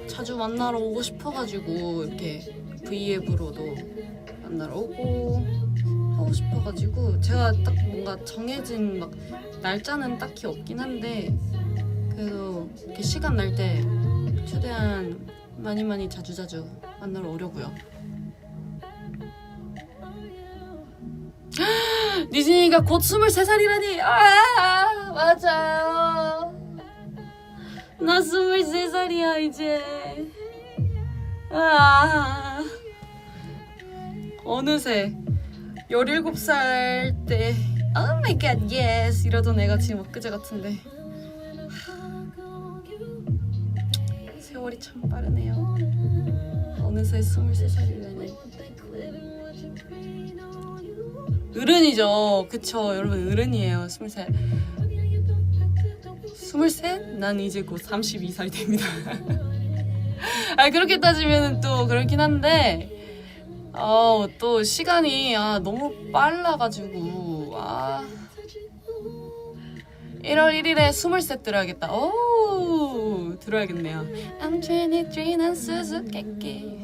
자주 만나러 오고 싶어가지고 이렇게 V앱으로도 만나러 오고 하고 싶어가지고 제가 딱 뭔가 정해진 막 날짜는 딱히 없긴 한데 그래도 이렇게 시간 날 때 최대한 많이 자주 만나러 오려고요. 니진이가 곧 23살이라니! 맞아요. 나 23살이야 이제. 어느새 17살 때 Oh my god yes 이러던 애가 지금 엊그제 같은데 세월이 참 빠르네요. 어느새 23살이라니. 어른이죠. 그쵸 여러분 어른이에요. 23? 난 이제 곧 32살이 됩니다. 그렇게 따지면 또 그렇긴 한데 또 시간이 너무 빨라가지고 1월 1일에 23 들어야겠다. 들어야겠네요. I'm 23 난 수수께끼.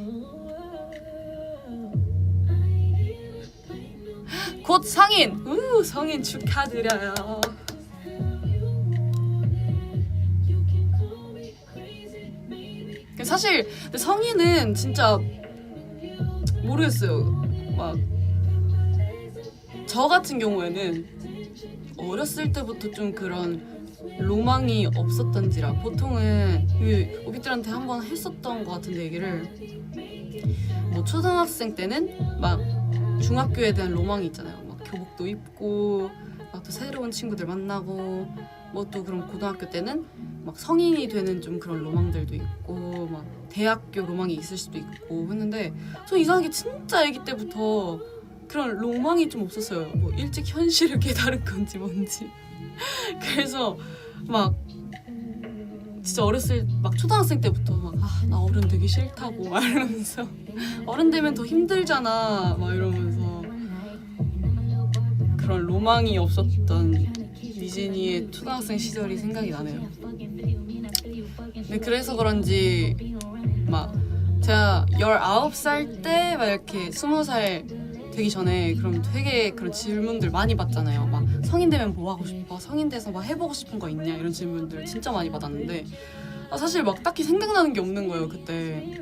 곧 성인! 성인 축하드려요. 사실 성인은 진짜 모르겠어요. 막 저 같은 경우에는 어렸을 때부터 좀 그런 로망이 없었던지라 보통은 오빛들한테 한번 했었던 것 같은데 얘기를 뭐 초등학생 때는 막 중학교에 대한 로망이 있잖아요. 막 교복도 입고 막 또 새로운 친구들 만나고 뭐 또 그럼 고등학교 때는 막 성인이 되는 좀 그런 로망들도 있고 막 대학교 로망이 있을 수도 있고 했는데 저 이상하게 진짜 아기 때부터 그런 로망이 좀 없었어요. 뭐 일찍 현실을 깨달은 건지 뭔지. 그래서 막 진짜 막 초등학생 때부터 막 나 어른 되기 싫다고 막 이러면서 어른 되면 더 힘들잖아 막 이러면서 그런 로망이 없었던 니진이의 초등학생 시절이 생각이 나네요. 근데 그래서 그런지 막 제가 19살 때 막 이렇게 20살 되기 전에 그럼 되게 그런 질문들 많이 받잖아요. 막 성인 되면 뭐 하고 싶어? 성인 돼서 막 해보고 싶은 거 있냐? 이런 질문들 진짜 많이 받았는데 사실 막 딱히 생각나는 게 없는 거예요 그때.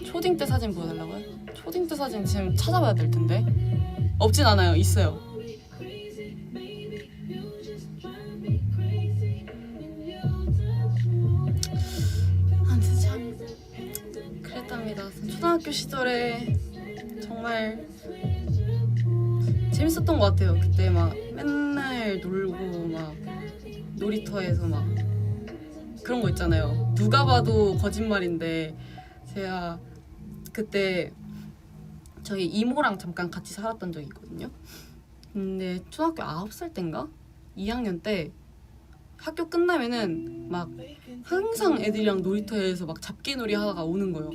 초딩 때 사진 보여달라고요? 초딩 때 사진 지금 찾아봐야 될 텐데. 없진 않아요. 있어요. 아무튼 참 그랬답니다. 초등학교 시절에 정말 재밌었던 것 같아요. 그때 막 맨날 놀고 막 놀이터에서 막 그런 거 있잖아요. 누가 봐도 거짓말인데 제가 그때 저희 이모랑 잠깐 같이 살았던 적이 있거든요. 근데 초등학교 9살 땐가? 2학년 때 학교 끝나면은 막 항상 애들이랑 놀이터에서 막 잡기놀이 하다가 오는 거예요.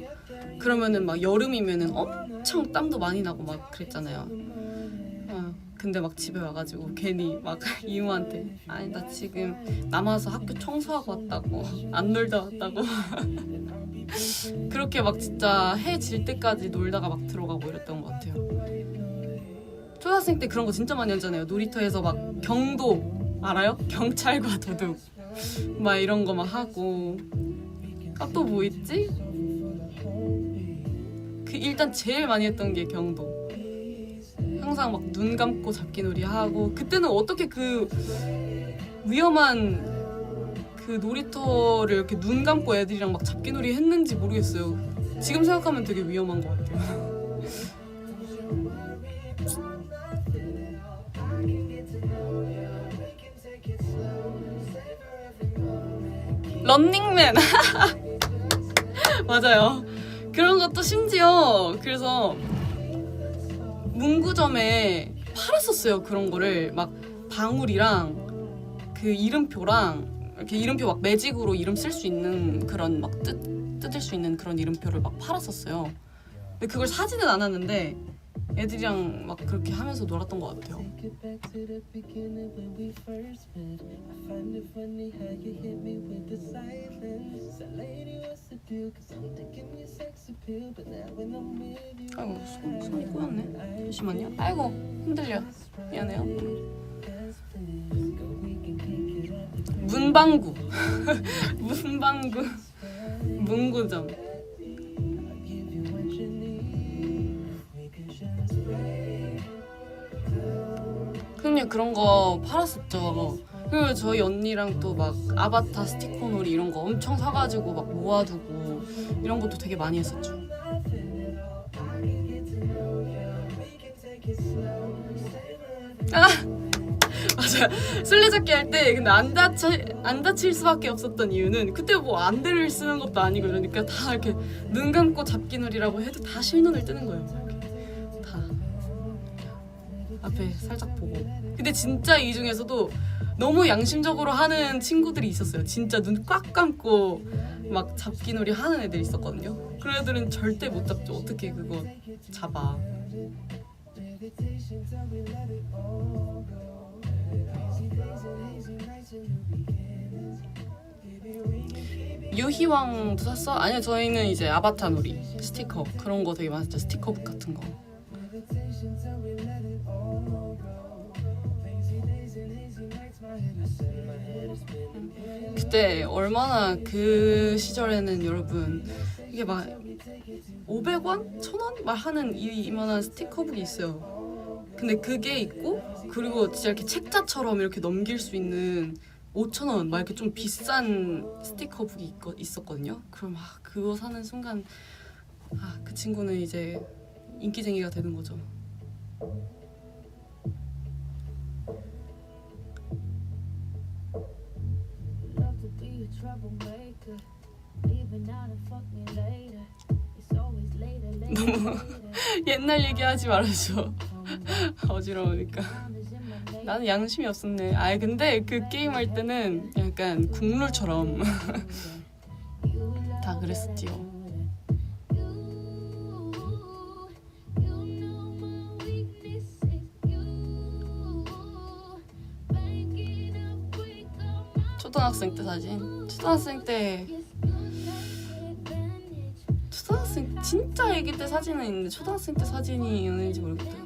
그러면은 막 여름이면은 엄청 땀도 많이 나고 막 그랬잖아요. 근데 막 집에 와가지고 괜히 막 이모한테 아니 나 지금 남아서 학교 청소하고 왔다고 안 놀다 왔다고 그렇게 막 진짜 해 질 때까지 놀다가 막 들어가고 이랬던 것 같아요. 초등학생 때 그런 거 진짜 많이 하잖아요. 놀이터에서 막 경도 알아요? 경찰과 도둑 막 이런 거 막 하고. 아 또 뭐 있지? 그 일단 제일 많이 했던 게 경도. 항상 막 눈 감고 잡기놀이 하고. 그때는 어떻게 그 위험한 그 놀이터를 이렇게 눈 감고 애들이랑 막 잡기놀이 했는지 모르겠어요. 지금 생각하면 되게 위험한 것 같아요. 런닝맨 맞아요. 그런 것도 심지어 그래서 문구점에 팔았었어요. 그런 거를 막 방울이랑 그 이름표랑 이렇게 이름표 막 매직으로 이름 쓸 수 있는 그런 막 뜯을 수 있는 그런 이름표를 막 팔았었어요. 근데 그걸 사지는 않았는데 애들이랑 막 그렇게 하면서 놀았던 것 같아요. 아이고 손이 꼬였네. 잠시만요. 아이고 흔들려. 미안해요. 문방구 문방구 문구점. 그럼요. 그런 거 팔았었죠. 그리고 저희 언니랑 또 막 아바타 스티커 놀이 이런 거 엄청 사가지고 막 모아두고 이런 것도 되게 많이 했었죠. 아 맞아요. 술래잡기 할 때 근데 안 다칠 수밖에 없었던 이유는 그때 뭐 안대를 쓰는 것도 아니고 이러니까 다 이렇게 눈 감고 잡기놀이라고 해도 다 실눈을 뜨는 거예요. 이렇게 다 앞에 살짝 보고. 근데 진짜 이 중에서도 너무 양심적으로 하는 친구들이 있었어요. 진짜 눈 꽉 감고 막 잡기놀이 하는 애들이 있었거든요. 그런 애들은 절대 못 잡죠. 어떻게 그거 잡아. 유희왕도 샀어? 아니요. 저희는 이제 아바타 놀이 스티커 그런 거 되게 많았죠. 스티커북 같은 거. 그때 얼마나 그 시절에는 여러분 이게 막 500원? 1000원? 막 하는 이만한 스티커북이 있어요. 근데 그게 있고 그리고 진짜 이렇게 책자처럼 이렇게 넘길 수 있는 5,000원 막 이렇게 좀 비싼 스티커북이 있었거든요. 그럼 그거 사는 순간 그 친구는 이제 인기쟁이가 되는 거죠. 너무 옛날 얘기하지 말아줘. 어지러우니까. 나는 양심이 없었네. 근데 그 게임 할 때는 약간 국룰처럼 다 그랬었지요. 초등학생 때 사진. 초등학생 진짜 애기 때 사진은 있는데 초등학생 때 사진이 어딘지 모르겠다.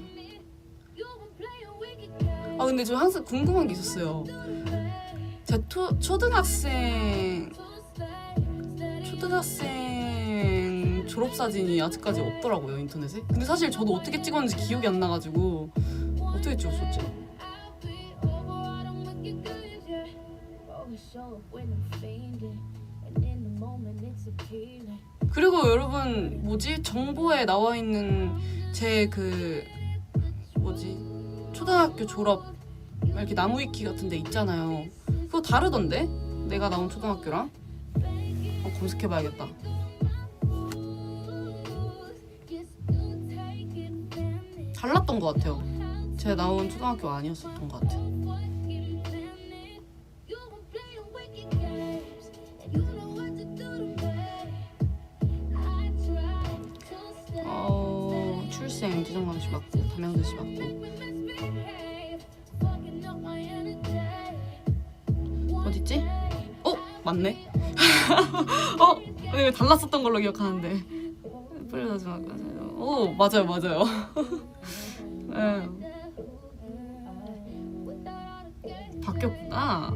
근데 저 항상 궁금한 게 있었어요. 제가 초등학생 졸업사진이 아직까지 없더라고요, 인터넷에. 근데 사실 저도 어떻게 찍었는지 기억이 안 나가지고 어떻게 찍었었지? 그리고 여러분 정보에 나와 있는 제 초등학교 졸업 이렇게 나무위키 같은 데 있잖아요. 그거 다르던데? 내가 나온 초등학교랑? 검색해봐야겠다. 달랐던 것 같아요. 제가 나온 초등학교 아니었었던 것 같아요. 출생 지정강시 맞고 담양대시 맞고 어딨지? 맞네. 왜 달랐었던 걸로 기억하는데. 뿌려주지 말고. 맞아요. 네. 바뀌었구나.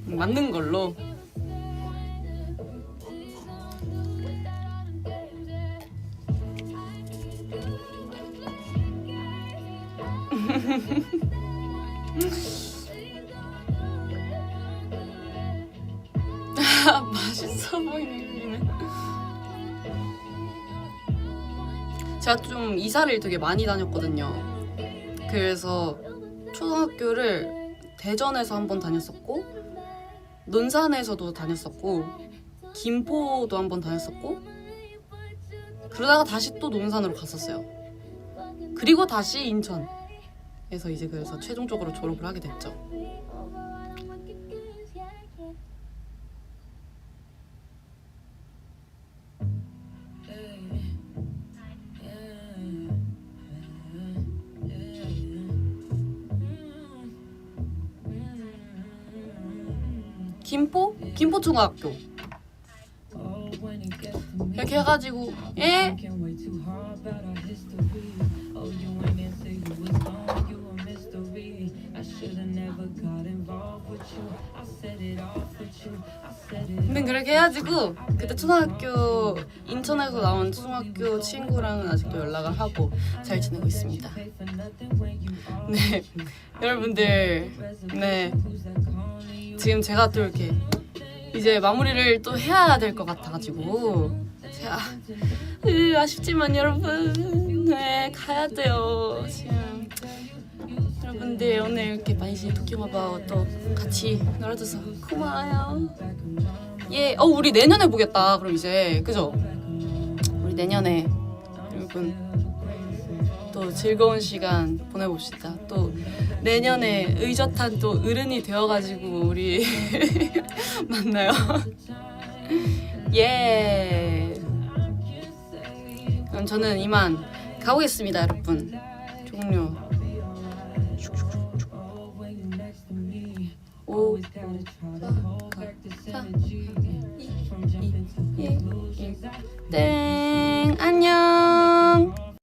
맞는 걸로. 맛있어 보이네. 제가 좀 이사를 되게 많이 다녔거든요. 그래서 초등학교를 대전에서 한번 다녔었고, 논산에서도 다녔었고, 김포도 한번 다녔었고, 그러다가 다시 또 논산으로 갔었어요. 그리고 다시 인천에서 이제 그래서 최종적으로 졸업을 하게 됐죠. 김포 중학교 이렇게 해가지고 근데 그렇게 해가지고 그때 초등학교 인천에서 나온 초등학교 친구랑은 아직도 연락을 하고 잘 지내고 있습니다. 네, 여러분들, 네, 지금 제가 또 이렇게 이제 마무리를 또 해야 될 것 같아가지고 제가 아쉽지만 여러분, 네, 가야 돼요. 지금 여러분들 오늘 이렇게 많이 토킹어바웃 또 같이 놀아줘서 고마워요. 예, 우리 내년에 보겠다. 그럼 이제 그죠? 우리 내년에 여러분 또 즐거운 시간 보내봅시다. 또 내년에 의젓한 또 어른이 되어가지고 우리 만나요. 예. 그럼 저는 이만 가보겠습니다, 여러분. 종료. 5, 4, 3,